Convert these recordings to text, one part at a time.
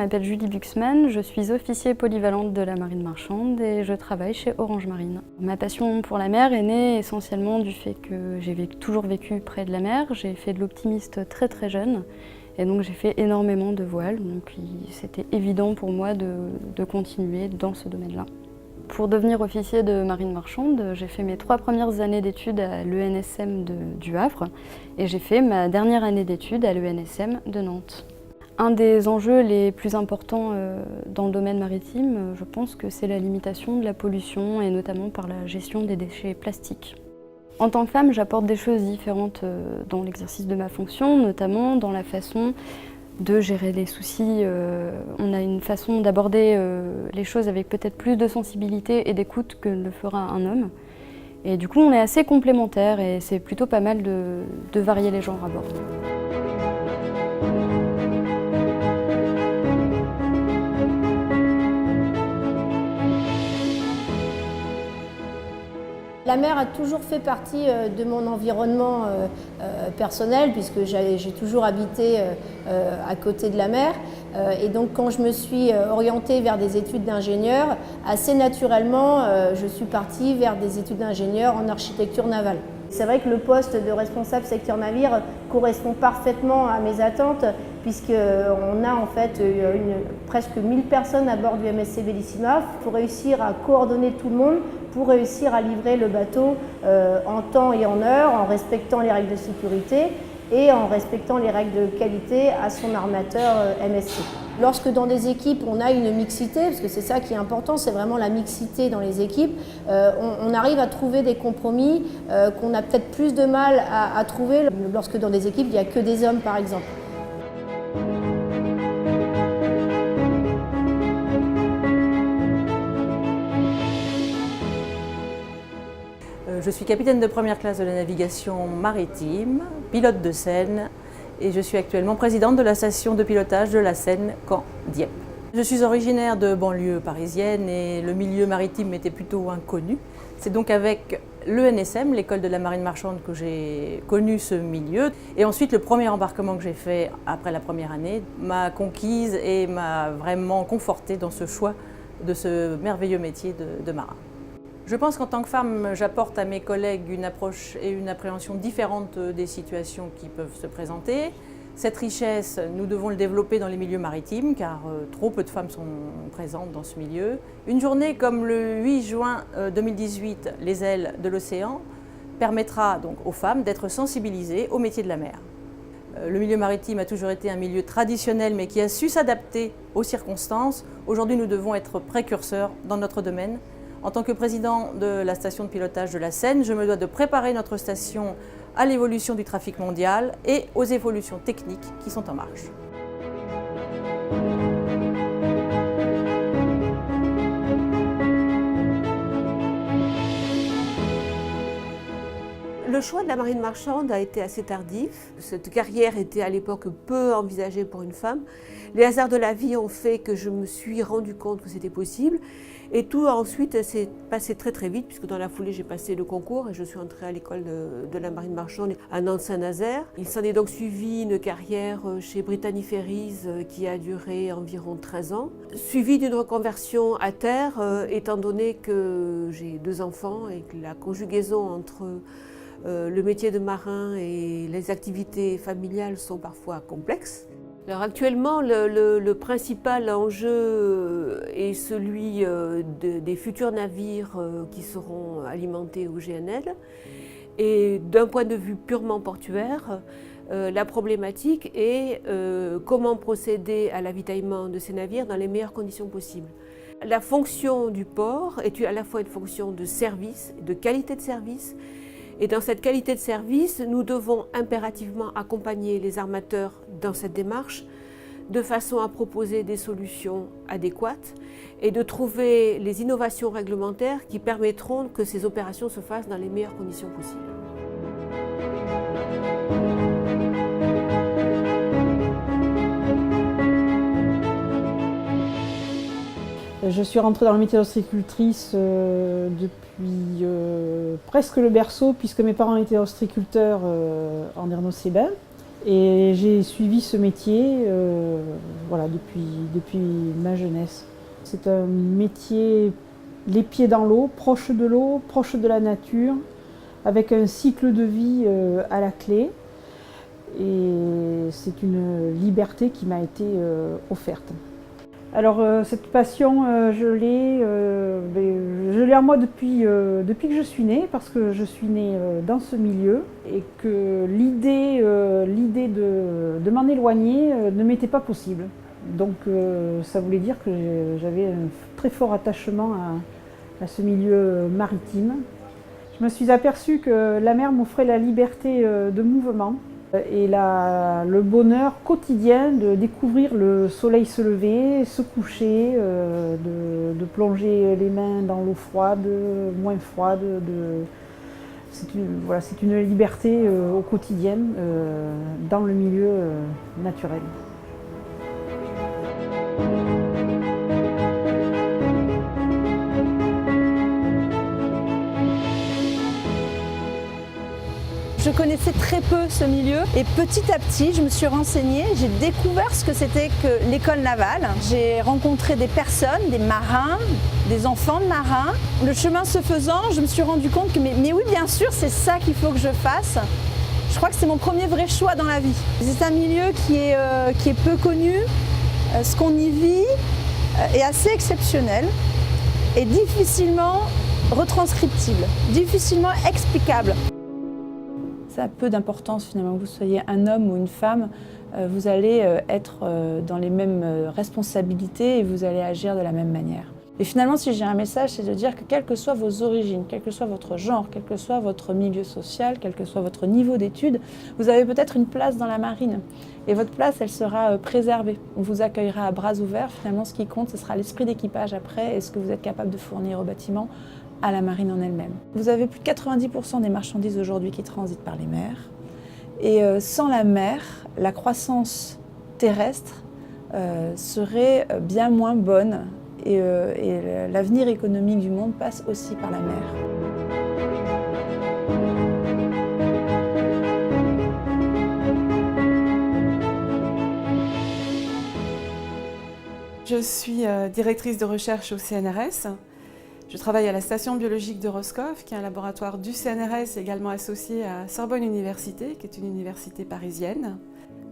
m'appelle Julie Buxman, je suis officier polyvalente de la marine marchande et je travaille chez Orange Marine. Ma passion pour la mer est née essentiellement du fait que j'ai toujours vécu près de la mer. J'ai fait de l'optimiste très très jeune et donc j'ai fait énormément de voiles, donc c'était évident pour moi de continuer dans ce domaine-là. Pour devenir officier de marine marchande, j'ai fait mes 3 premières années d'études à l'ENSM du Havre et j'ai fait ma dernière année d'études à l'ENSM de Nantes. Un des enjeux les plus importants dans le domaine maritime, je pense que c'est la limitation de la pollution et notamment par la gestion des déchets plastiques. En tant que femme, j'apporte des choses différentes dans l'exercice de ma fonction, notamment dans la façon de gérer les soucis. On a une façon d'aborder les choses avec peut-être plus de sensibilité et d'écoute que le fera un homme. Et du coup, on est assez complémentaires et c'est plutôt pas mal de varier les genres à bord. La mer a toujours fait partie de mon environnement personnel puisque j'ai toujours habité à côté de la mer. Et donc quand je me suis orientée vers des études d'ingénieur, assez naturellement je suis partie vers des études d'ingénieur en architecture navale. C'est vrai que le poste de responsable secteur navire correspond parfaitement à mes attentes puisqu'on a en fait presque 1000 personnes à bord du MSC Bellissima. Il faut réussir à coordonner tout le monde pour réussir à livrer le bateau en temps et en heure, en respectant les règles de sécurité et en respectant les règles de qualité à son armateur MSC. Lorsque dans des équipes on a une mixité, parce que c'est ça qui est important, c'est vraiment la mixité dans les équipes, on arrive à trouver des compromis qu'on a peut-être plus de mal à trouver lorsque dans des équipes il n'y a que des hommes par exemple. Je suis capitaine de première classe de la navigation maritime, pilote de Seine et je suis actuellement présidente de la station de pilotage de la Seine Caen-Dieppe. Je suis originaire de banlieue parisienne et le milieu maritime était plutôt inconnu. C'est donc avec l'ENSM, l'école de la marine marchande, que j'ai connu ce milieu. Et ensuite, le premier embarquement que j'ai fait après la première année m'a conquise et m'a vraiment confortée dans ce choix de ce merveilleux métier de marin. Je pense qu'en tant que femme, j'apporte à mes collègues une approche et une appréhension différentes des situations qui peuvent se présenter. Cette richesse, nous devons le développer dans les milieux maritimes, car trop peu de femmes sont présentes dans ce milieu. Une journée comme le 8 juin 2018, les ailes de l'océan, permettra donc aux femmes d'être sensibilisées au métier de la mer. Le milieu maritime a toujours été un milieu traditionnel, mais qui a su s'adapter aux circonstances. Aujourd'hui, nous devons être précurseurs dans notre domaine. En tant que président de la station de pilotage de la Seine, je me dois de préparer notre station à l'évolution du trafic mondial et aux évolutions techniques qui sont en marche. Le choix de la marine marchande a été assez tardif. Cette carrière était à l'époque peu envisagée pour une femme. Les hasards de la vie ont fait que je me suis rendu compte que c'était possible. Et tout ensuite s'est passé très très vite, puisque dans la foulée j'ai passé le concours et je suis entrée à l'école de la marine marchande à Nantes-Saint-Nazaire. Il s'en est donc suivi une carrière chez Brittany Ferries qui a duré environ 13 ans, suivie d'une reconversion à terre, étant donné que j'ai 2 enfants et que la conjugaison entre le métier de marin et les activités familiales sont parfois complexes. Alors actuellement, le principal enjeu est celui des futurs navires qui seront alimentés au GNL. Et d'un point de vue purement portuaire, la problématique est comment procéder à l'avitaillement de ces navires dans les meilleures conditions possibles. La fonction du port est à la fois une fonction de service, de qualité de service. Et dans cette qualité de service, nous devons impérativement accompagner les armateurs dans cette démarche de façon à proposer des solutions adéquates et de trouver les innovations réglementaires qui permettront que ces opérations se fassent dans les meilleures conditions possibles. Je suis rentrée dans le métier d'ostréicultrice depuis presque le berceau, puisque mes parents étaient ostréiculteurs en Ernos-et-Bains. Et j'ai suivi ce métier voilà, depuis ma jeunesse. C'est un métier les pieds dans l'eau, proche de la nature, avec un cycle de vie à la clé. Et c'est une liberté qui m'a été offerte. Alors cette passion, je l'ai en moi depuis que je suis née, parce que je suis née dans ce milieu et que l'idée de m'en éloigner ne m'était pas possible. Donc ça voulait dire que j'avais un très fort attachement à ce milieu maritime. Je me suis aperçue que la mer m'offrait la liberté de mouvement et le bonheur quotidien de découvrir le soleil se lever, se coucher, de plonger les mains dans l'eau froide, moins froide. C'est une liberté au quotidien dans le milieu naturel. Je connaissais très peu ce milieu et petit à petit, je me suis renseignée, j'ai découvert ce que c'était que l'école navale. J'ai rencontré des personnes, des marins, des enfants de marins. Le chemin se faisant, je me suis rendu compte que mais oui, bien sûr, c'est ça qu'il faut que je fasse. Je crois que c'est mon premier vrai choix dans la vie. C'est un milieu qui est peu connu. Ce qu'on y vit est assez exceptionnel et difficilement retranscriptible, difficilement explicable. Ça a peu d'importance finalement que vous soyez un homme ou une femme, vous allez être dans les mêmes responsabilités et vous allez agir de la même manière. Et finalement, si j'ai un message, c'est de dire que quelles que soient vos origines, quel que soit votre genre, quel que soit votre milieu social, quel que soit votre niveau d'études, vous avez peut-être une place dans la marine. Et votre place, elle sera préservée. On vous accueillera à bras ouverts. Finalement, ce qui compte, ce sera l'esprit d'équipage après et ce que vous êtes capable de fournir au bâtiment, à la marine en elle-même. Vous avez plus de 90% des marchandises aujourd'hui qui transitent par les mers. Et sans la mer, la croissance terrestre serait bien moins bonne. Et l'avenir économique du monde passe aussi par la mer. Je suis directrice de recherche au CNRS. Je travaille à la station biologique de Roscoff, qui est un laboratoire du CNRS également associé à Sorbonne Université, qui est une université parisienne.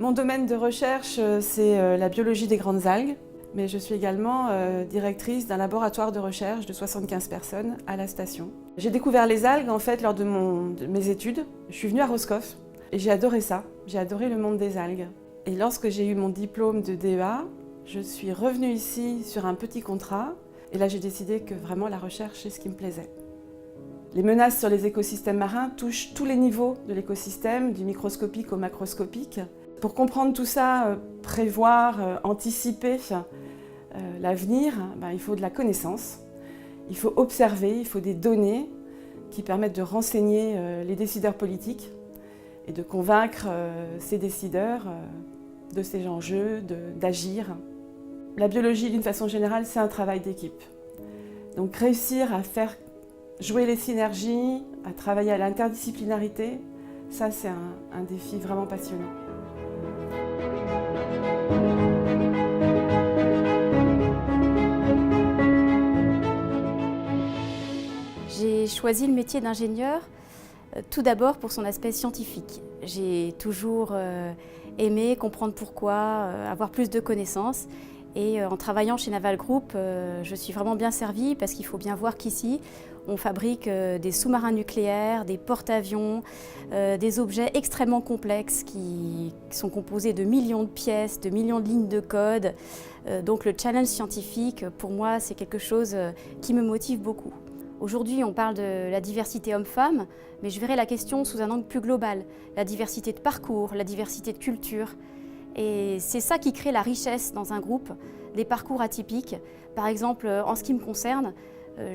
Mon domaine de recherche, c'est la biologie des grandes algues, mais je suis également directrice d'un laboratoire de recherche de 75 personnes à la station. J'ai découvert les algues en fait lors de mes études. Je suis venue à Roscoff et j'ai adoré ça. J'ai adoré le monde des algues. Et lorsque j'ai eu mon diplôme de DEA, je suis revenue ici sur un petit contrat. Et là, j'ai décidé que vraiment la recherche, c'est ce qui me plaisait. Les menaces sur les écosystèmes marins touchent tous les niveaux de l'écosystème, du microscopique au macroscopique. Pour comprendre tout ça, prévoir, anticiper l'avenir, il faut de la connaissance, il faut observer, il faut des données qui permettent de renseigner les décideurs politiques et de convaincre ces décideurs de ces enjeux, d'agir. La biologie, d'une façon générale, c'est un travail d'équipe. Donc réussir à faire jouer les synergies, à travailler à l'interdisciplinarité, ça c'est un défi vraiment passionnant. J'ai choisi le métier d'ingénieur tout d'abord pour son aspect scientifique. J'ai toujours aimé comprendre pourquoi, avoir plus de connaissances. Et en travaillant chez Naval Group, je suis vraiment bien servie parce qu'il faut bien voir qu'ici, on fabrique des sous-marins nucléaires, des porte-avions, des objets extrêmement complexes qui sont composés de millions de pièces, de millions de lignes de code. Donc le challenge scientifique, pour moi, c'est quelque chose qui me motive beaucoup. Aujourd'hui, on parle de la diversité homme-femme, mais je verrai la question sous un angle plus global. La diversité de parcours, la diversité de culture. Et c'est ça qui crée la richesse dans un groupe, des parcours atypiques. Par exemple, en ce qui me concerne,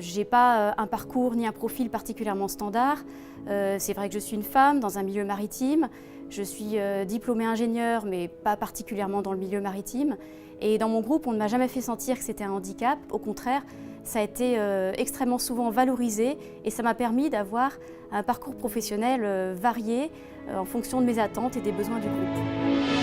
je n'ai pas un parcours ni un profil particulièrement standard. C'est vrai que je suis une femme dans un milieu maritime. Je suis diplômée ingénieure, mais pas particulièrement dans le milieu maritime. Et dans mon groupe, on ne m'a jamais fait sentir que c'était un handicap. Au contraire, Ça a été extrêmement souvent valorisé et ça m'a permis d'avoir un parcours professionnel varié en fonction de mes attentes et des besoins du groupe.